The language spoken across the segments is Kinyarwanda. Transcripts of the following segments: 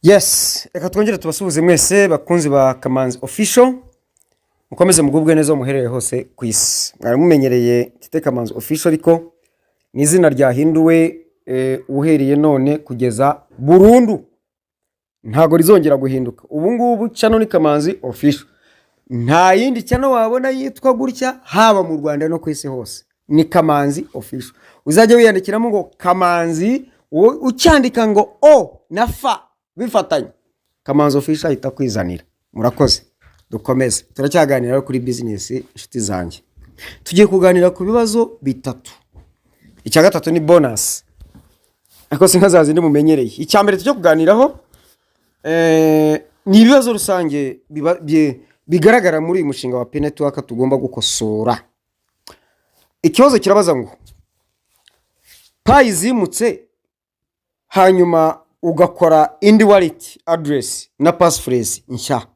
Yes, reka twongere tubasuhuze mwese bakunzi ba Kamanzi Official. Mukomeze mugubwe neza muherere hose ku isi. Mwari mumenyereye Tite Kamanzi Official ariko ni izina ryahinduwe uhereye none kugeza burundu. Ntago rizongera guhinduka. Ubu ngubu channel ni Kamanzi Official. Nta yindi channel wabona yitwa gutya haba mu Rwanda no ku isi hose. Ni Kamanzi Official. Uzajya wiyandikiramo ngo Kamanzi ucyandika ngo O na F bifatanye Kamanzi Official ahita kwizanira. Murakoze dukomeze turacyaganira kuri business inshuti zanjye. Tugiye kuganira ku bibazo bitatu. Icya gatatu ni bonus ariko sinkazazi ndi mumenyereye. Icya mbere tujye kuganiraho ni ibibazo rusange bigaragara muri uyu mushinga wa P-Network tugomba gukosora. Ikibazo kirabaza ngo payi zimutse hanyuma ugakora indi wallet address na passphrase nshya,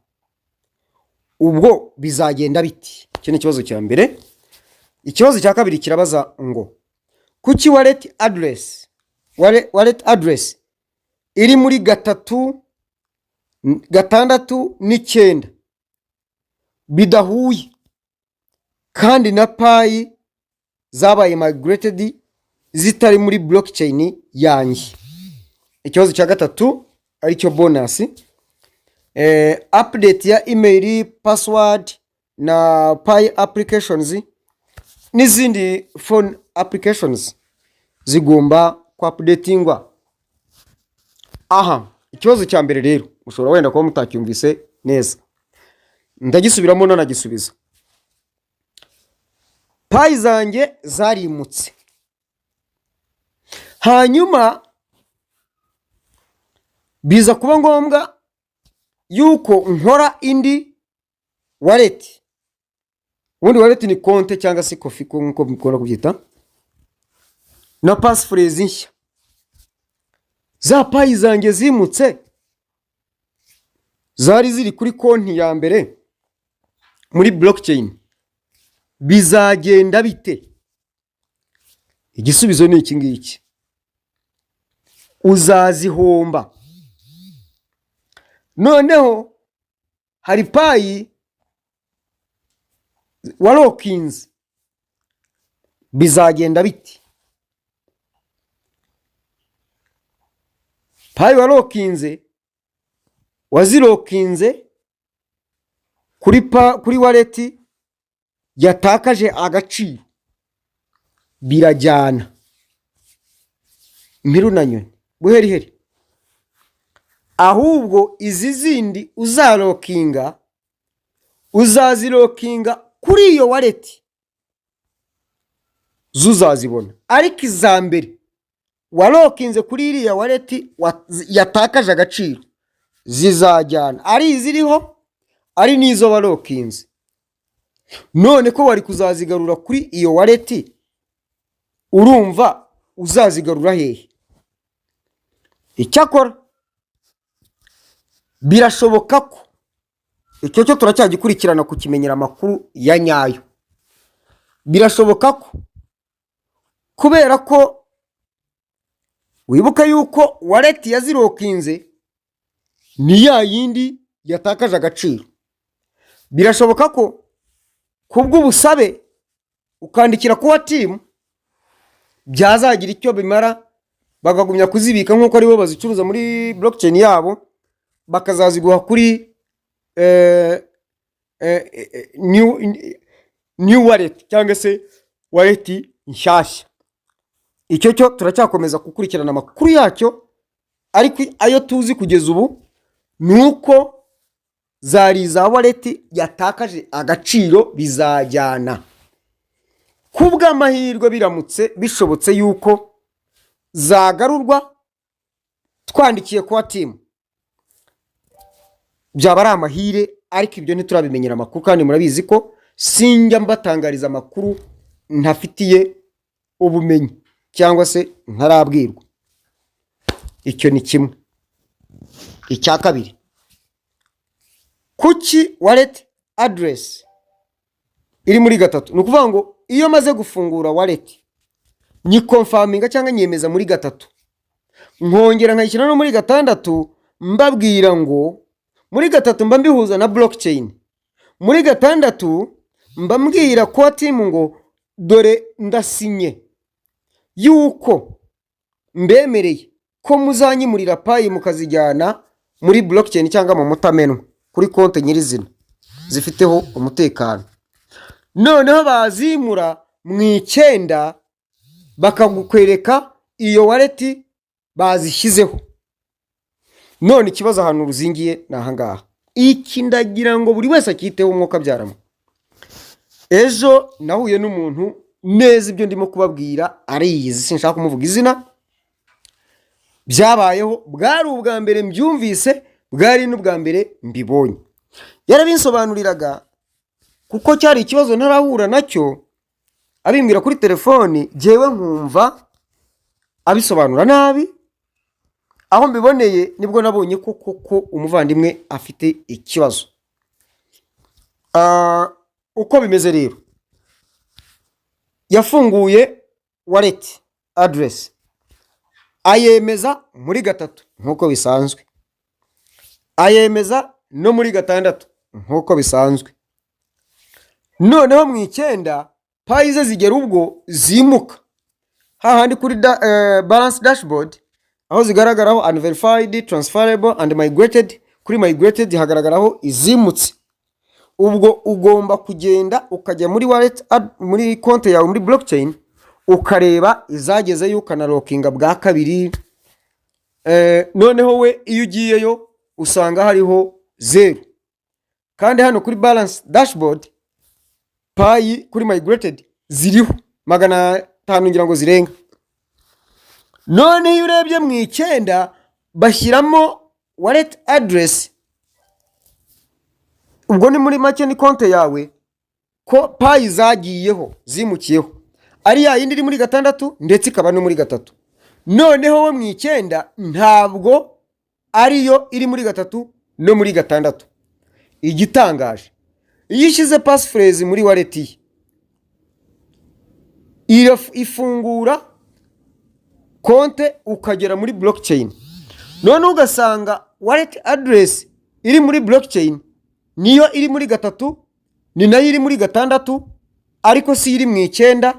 ubwo bizagenda biti? Cyo ni kibazo cya mbere. Ikibazo cya kabiri kirabaza ngo kuki wallet address iri muri 3, 6 n'9 bidahuye kandi na payi zabaye migrated zitari muri blockchain yanjye. Ikibazo cya gatatu ari cyo bonus, update ya email, password na Pi applications n'izindi phone applications zigomba ku updatingwa. Aha, ikibazo cya mbere rero ushobora wenda kuba mutacyumvise neza, ndagisubiramo none nagisubiza. Pi zanjye zarimutse hanyuma biza kuba ngombwa yuko nkora indi wallet. Ubundi wallet ni konte cyangwa se kofi nko mukora kubyita, na passphrase nshya. Za payi zanjye zimutse zari ziri kuri konti ya mbere muri blockchain, bizagenda bite? Igisubizo ni iki ngiki: uzazihomba. Noneho hari payi warokinze, bizagenda biti? Payi warokinze, wazirokinze kuri wallet yatakaje agaciro, birajyana mpiru na nyoni buheriheri. Ahubwo izi zindi uzarokinga, uzazirokinga kuri iyo wallet zuzazibona, ariko izambere warokinze kuri iriya wallet yatakaje agaciro zizajyana, ari iziriho ari nizo warokinze. None ko wari kuzazigarura kuri iyo wallet, urumva uzazigarura hehe? Icyakora birashoboka ko icyo cyo turacyagikurikirana kukimenyera amakuru ya nyayo. Birashoboka ko kubera ko wibuka yuko wallet yazirokinze ni ya yindi yatakaje agaciro, birashoboka ko kubw'ubusabe ukandikira kuwa team byazagira icyo bimara, bagagumya kuzibika nkuko ari bo bazicuruza muri blockchain yabo, bakazaziguha kuri new wallet cyangwa se wallet nshyashya. Icyo cyo turacyakomeza gukurikirana amakuru yacyo, ariko ayo tuzi kugeza ubu nuko zari za wallet yatakaje agaciro bizajyana. Kubw'amahirwe biramutse bishobotse yuko zagarurwa twandikiye kwa team, byaba ari amahire, ariko ibyo ntiturabimenyera amakuru kandi murabizi ko sinjya mbatangariza amakuru ntafitiye ubumenyi cyangwa se ntarabwirwa. Icyo ni kimwe. Icya kabiri, kuki wallet address iri muri 3? Ni ukuvuga ngo iyo maze gufungura wallet ni confirminga cyangwa nyemeza muri 3, nkongera nkayishyira no muri 6, mbabwira ngo muri gatatu mba mbihuza na blockchain, muri gatandatu mba mbwira core team ngo dore ndasinye yuko mbemereye ko muzanyimurira payi mukazijyana muri blockchain cyangwa mu mutamenwa kuri konti nyirizina zifiteho umutekano. Noneho bazimura mu 9 bakagukwereka iyo wallet bazishyizeho. None ikibazo ahantu ruzingiye nahangaha, iki ndagira ngo buri wese akiteho umwuka byaramo. Ejo nahuye n'umuntu neza ibyo ndimo kubabwira ariyizi, sinshaka kumuvuga izina. Byabayeho, bwari ubwa mbere mbyumvise, bwari n'ubwa mbere mbibonye. Yarabinsobanuriraga kuko cyari ikibazo ntarahura nacyo, abimbwira kuri telefoni, jewe nkumva abisobanura nabi. Aho mbiboneye nibwo nabonye ko umuvandimwe afite ikibazo. Uko bimeze rero, yafunguye wallet address ayemeza muri gatatu nkuko bisanzwe, ayemeza no muri gatandatu nkuko bisanzwe. Noneho mu 9 payi ze zigera ubwo zimuka hahandi kuri balance dashboard aho zigaragaraho unverified, transferable and migrated. Kuri migrated hagaragaraho izimutse. Ubwo ugomba kugenda ukajya muri wallet muri konti yawe muri blockchain ukareba izageze y'ukanalokinga bwa kabiri. Noneho we iyo ugiyeyo usanga hariho 0, kandi hano kuri balance dashboard payi kuri migrated ziriho 500 ngira ngo zirenga. None iyo urebye mu 9 bashyiramo wallet address, ubwo ni muri make ni konti yawe ko payi zagiyeho zimukiyeho ari ya yindi iri muri gatandatu ndetse ikaba no muri gatatu. Noneho we mu 9 ntabwo ariyo iri muri gatatu no muri gatandatu. Igitangaje, iyo ishyize passphrase muri wallet ifungura konte ukagera muri blockchain. None ugasanga wallet address iri muri blockchain niyo iri muri gatatu, ni nayo iri muri gatandatu, ariko si iri mu 9,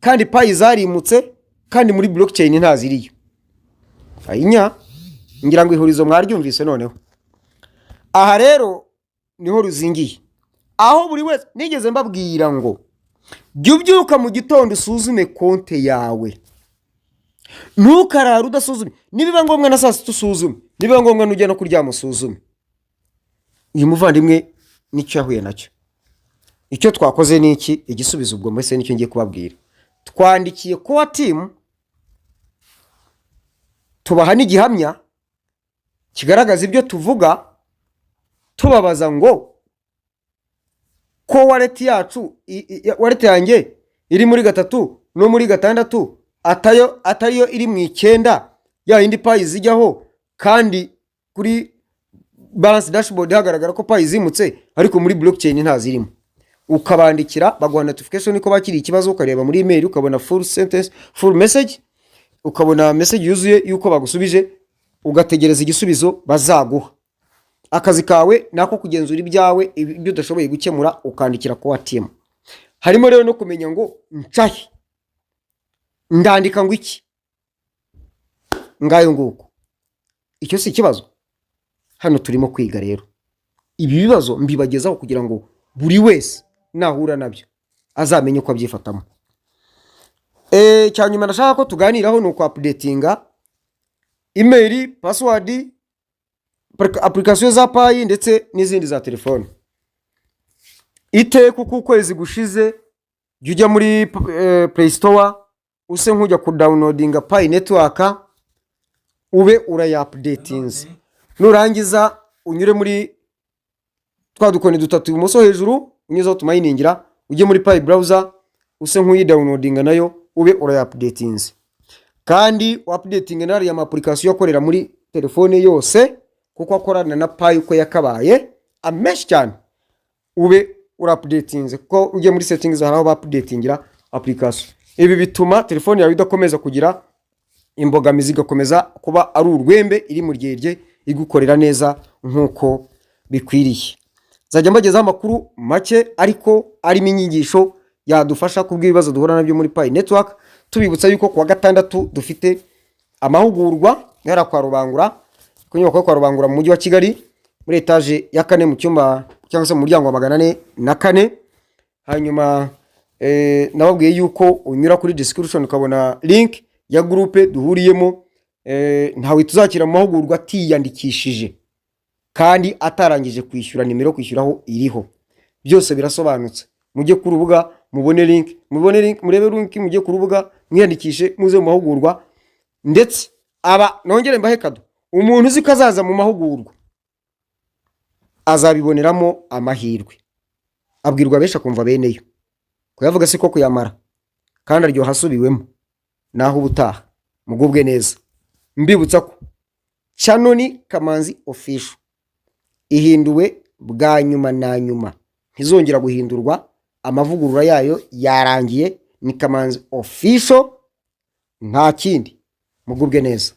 kandi payi zarimutse kandi muri blockchain ntaziriyo. Ayinya ngira ngo ihurizo mwaryumvise. Noneho aha rero niho ruzingiye, aho buri wese nigeze mbabwira ngo jya ubyuka mu gitondo usuzume konti yawe, ntukarara udasuzume. Nibiba ngombwa na saa 6 usuzume, nibiba ngombwa nujya no kuryama usuzume. Uyu muvandimwe nicyo yahuye nacyo. Icyo twakoze ni iki? Igisubizo ubwo mwese nicyo ngiye kubabwira. Twandikiye core team tubaha n'igihamya kigaragaza ibyo tuvuga, tubabaza ngo ko wallet yacu wallet yanjye iri muri gatatu no muri gatandatu atariyo iri mu 9 ya indi payi zijyaho, kandi kuri balance dashboard hagaragara ko payi zimutse ariko muri blockchain ntazirimo. Ukabandikira baguha notification ko bakiri ikibazo, ukareba muri email ukabona full sentence, full message, ukabona message yuzuye yuko bagusubije, ugategereza igisubizo bazaguha. Akazi kawe nako kugenzura ibyawe, ibyo udashoboye gukemura ukandikira core team. Harimo rero no kumenya ngo ncahi ndandika ngo iki ngayo nguko. Icyo si ikibazo. Hano turimo kwiga rero ibi bibazo mbibagezaho kugira ngo buri wese nahura nabyo azamenye uko abyifatamo. Cyanyuma nashaka ko tuganiraho nuko updatinga email, password, application za payi ndetse n'izindi za telefone. Ite kuko ukwezi gushize jya muri Play Store use nkujya ku downloadinga payi network ube urayupdatinze. Nurangiza unyure muri twadukoni dutatu ibumoso hejuru, unyuzaho tumayiningira, ujye muri payi browser use nkuyi downloadinga nayo ube urayupdatinze. Kandi updating nari ya application yakorera muri telefone yose kuko akorana na payi uko yakabaye amesh cyane, ube urupdatinze kuko ujye muri settings haraho updatingira application. Ibi bituma telefone yawe idakomeza kugira imbogamizi, gakomeza kuba ari urwembe iri mu ryerye igukorera neza nk'uko bikwiriye. Nzajya mbagezaho amakuru make ariko arimo inyigisho yadufasha kubw'ibibazo duhura nabyo muri Pi Network. Tubibutsa yuko kuwa gatandatu dufite amahugurwa yara kwa Rubangura, ku nyubako kwa Rubangura mu mujyi wa Kigali, muri etage ya 4 mu cyumba cyangwa se mu muryango wa 404. Hanyuma nababwiye yuko unyura kuri description ukabona link ya groupe duhuriyemo. Ntawe tuzakira mu mahugurwa atiyandikishije kandi atarangije kwishyura, nimero kwishyuraho iriho, byose birasobanutse. Mujye ku rubuga mubone link, murebe link, mujye ku rubuga mwiyandikishe muze mu mahugurwa. Ndetse nongere mbahe kado, umuntu uzi ko azaza mu mahugurwa azabiboneramo amahirwe, abwirwa besha kumva beneyo kuyavuga se ko kuyamara kandi aryo hasubiwemo. Naho ubutaha mugubwe neza. Mbibutsa ko channel ni Kamanzi Official, ihinduwe bwa nyuma na nyuma, ntizongera guhindurwa. Amavugurura yayo yarangiye, ni Kamanzi Official, nta kindi. Mugubwe neza.